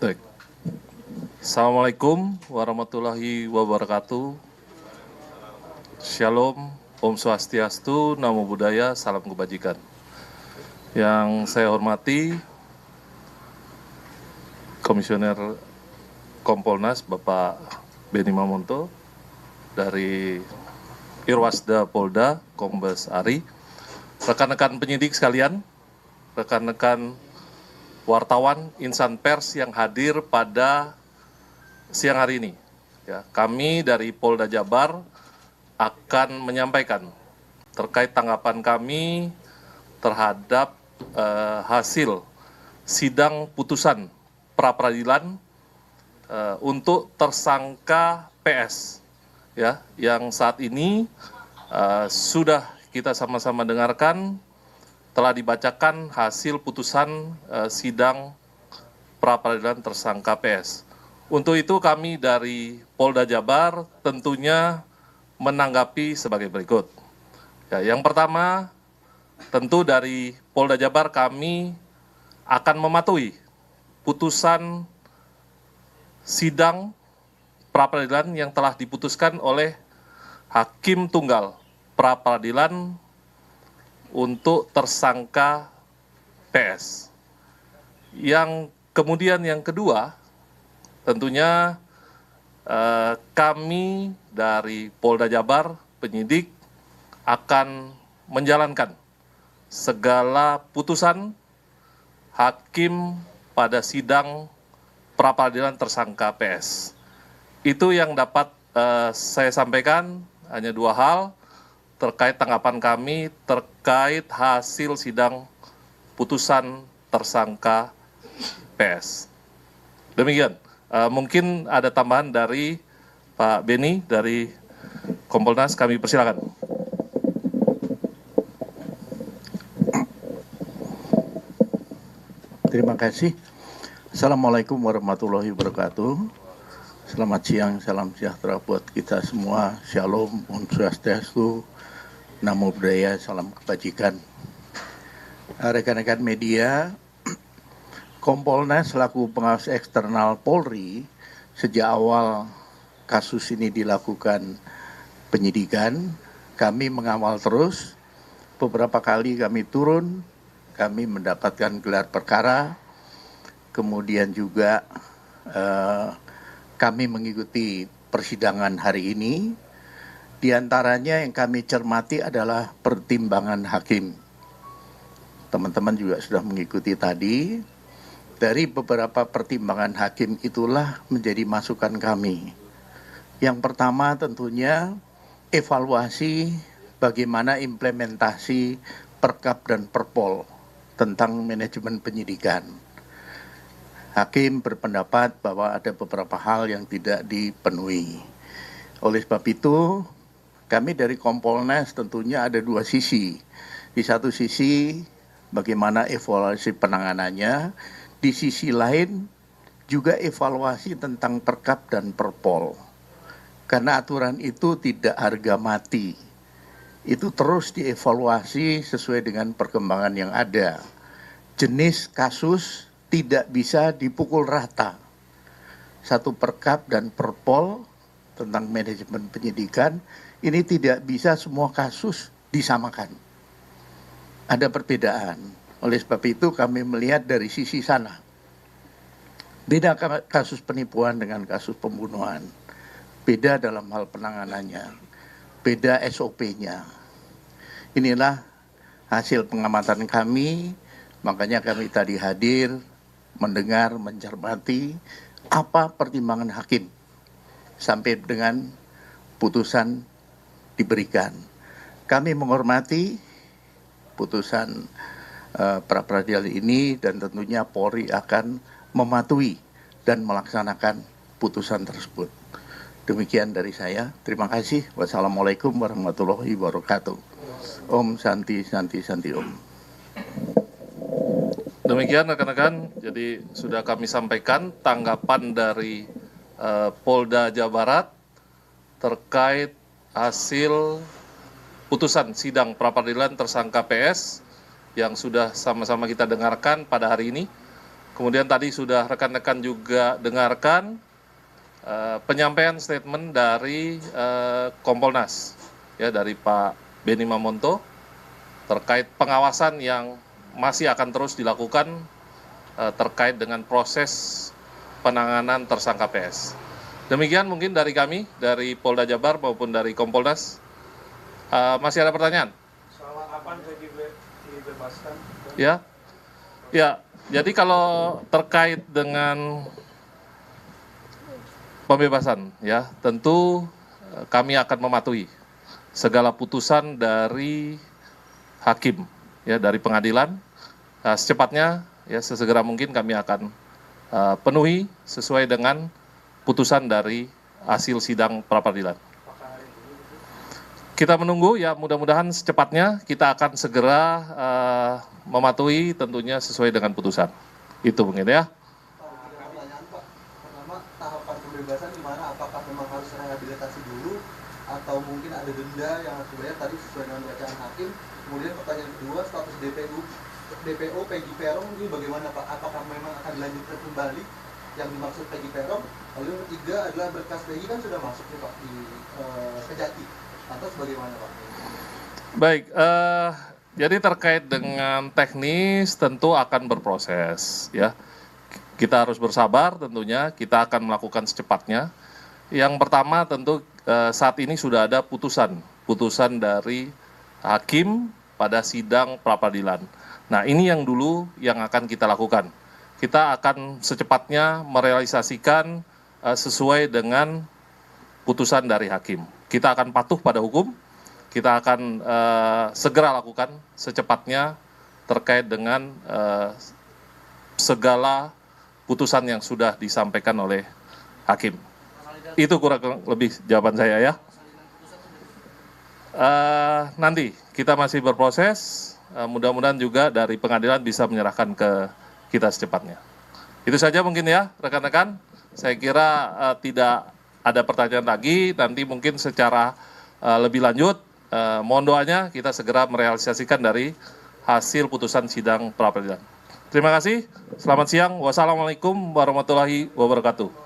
Baik. Assalamualaikum warahmatullahi wabarakatuh. Shalom, Om Swastiastu, Namo Buddhaya, salam kebajikan. Yang saya hormati Komisioner Kompolnas Bapak Beni Mamonto dari Irwasda Polda Kombes Ari, rekan-rekan penyidik sekalian, rekan-rekan wartawan, insan pers yang hadir pada siang hari ini. Ya, kami dari Polda Jabar akan menyampaikan terkait tanggapan kami terhadap hasil sidang putusan pra-peradilan untuk tersangka PS, ya, yang saat ini sudah kita sama-sama dengarkan. Telah dibacakan hasil putusan sidang pra-peradilan tersangka PS. Untuk itu kami dari Polda Jabar tentunya menanggapi sebagai berikut. Ya, yang pertama, tentu dari Polda Jabar kami akan mematuhi putusan sidang pra-peradilan yang telah diputuskan oleh Hakim Tunggal pra-peradilan untuk tersangka PS. Yang kemudian yang kedua, tentunya kami dari Polda Jabar, penyidik, akan menjalankan segala putusan hakim pada sidang pra-peradilan tersangka PS. Itu yang dapat saya sampaikan, hanya dua hal terkait tanggapan kami terkait hasil sidang putusan tersangka PS. Demikian, mungkin ada tambahan dari Pak Beni dari Kompolnas, kami persilakan. Terima kasih. Assalamualaikum warahmatullahi wabarakatuh. Selamat siang, salam sejahtera buat kita semua. Shalom, Om Swastiastu, Namo Buddhaya, salam kebajikan. Rekan-rekan media, Kompolnas selaku pengawas eksternal Polri, sejak awal kasus ini dilakukan penyidikan, kami mengawal terus. Beberapa kali kami turun, kami mendapatkan gelar perkara, kemudian juga kami mengikuti persidangan hari ini. Di antaranya yang kami cermati adalah pertimbangan hakim. Teman-teman juga sudah mengikuti tadi. Dari beberapa pertimbangan hakim itulah menjadi masukan kami. Yang pertama tentunya evaluasi bagaimana implementasi Perkap dan Perpol tentang manajemen penyidikan. Hakim berpendapat bahwa ada beberapa hal yang tidak dipenuhi. Oleh sebab itu, kami dari Kompolnas tentunya ada dua sisi. Di satu sisi bagaimana evaluasi penanganannya, di sisi lain juga evaluasi tentang Perkap dan Perpol. Karena aturan itu tidak harga mati. Itu terus dievaluasi sesuai dengan perkembangan yang ada. Jenis kasus tidak bisa dipukul rata. Satu Perkap dan Perpol tentang manajemen penyidikan, ini tidak bisa semua kasus disamakan. Ada perbedaan. Oleh sebab itu kami melihat dari sisi sana. Beda kasus penipuan dengan kasus pembunuhan. Beda dalam hal penanganannya. Beda SOP-nya. Inilah hasil pengamatan kami, makanya kami tadi hadir, mendengar, mencermati apa pertimbangan hakim sampai dengan putusan diberikan. Kami menghormati putusan pra-peradilan ini dan tentunya Polri akan mematuhi dan melaksanakan putusan tersebut. Demikian dari saya. Terima kasih. Wassalamualaikum warahmatullahi wabarakatuh. Om Santi Santi Santi Om. Demikian rekan-rekan, jadi sudah kami sampaikan tanggapan dari Polda Jawa Barat terkait hasil putusan sidang pra-peradilan tersangka PS yang sudah sama-sama kita dengarkan pada hari ini. Kemudian tadi sudah rekan-rekan juga dengarkan penyampaian statement dari Kompolnas, ya, dari Pak Benny Mamonto terkait pengawasan yang masih akan terus dilakukan terkait dengan proses penanganan tersangka PS. Demikian mungkin dari kami, dari Polda Jabar maupun dari Kompolnas. Masih ada pertanyaan? Soal kapan dibebaskan? Ya, jadi kalau terkait dengan pembebasan, ya, tentu kami akan mematuhi segala putusan dari hakim, ya, dari pengadilan. Secepatnya, ya, sesegera mungkin kami akan penuhi sesuai dengan putusan dari hasil sidang pra-peradilan. Kita menunggu, ya, mudah-mudahan secepatnya kita akan segera mematuhi tentunya sesuai dengan putusan. Itu mungkin, ya. Pertanyaan Pak, pertama tahapan pembebasan gimana? Apakah memang harus rehabilitasi dulu atau mungkin ada denda yang harus dibayar tadi sesuai dengan bacaan hakim? Kemudian pertanyaan kedua, status DPO Peggy Peron ini bagaimana Pak? Apakah memang akan dilanjutkan kembali yang dimaksud Peggy Peron? Lalu yang ketiga adalah berkas Peggy kan sudah masuk nih Pak di Kejati. Lantas bagaimana Pak? Baik, jadi terkait dengan teknis tentu akan berproses, ya. Kita harus bersabar tentunya, kita akan melakukan secepatnya. Yang pertama tentu saat ini sudah ada putusan dari hakim pada sidang pra-peradilan. Nah, ini yang dulu yang akan kita lakukan. Kita akan secepatnya merealisasikan sesuai dengan putusan dari hakim. Kita akan patuh pada hukum, kita akan segera lakukan secepatnya terkait dengan segala putusan yang sudah disampaikan oleh hakim. Itu kurang lebih jawaban saya, ya. Nanti kita masih berproses, mudah-mudahan juga dari pengadilan bisa menyerahkan ke kita secepatnya. Itu saja mungkin, ya, rekan-rekan. Saya kira tidak ada pertanyaan lagi, nanti mungkin secara lebih lanjut, mohon doanya kita segera merealisasikan dari hasil putusan sidang pra-peradilan. Terima kasih, selamat siang, wassalamualaikum warahmatullahi wabarakatuh.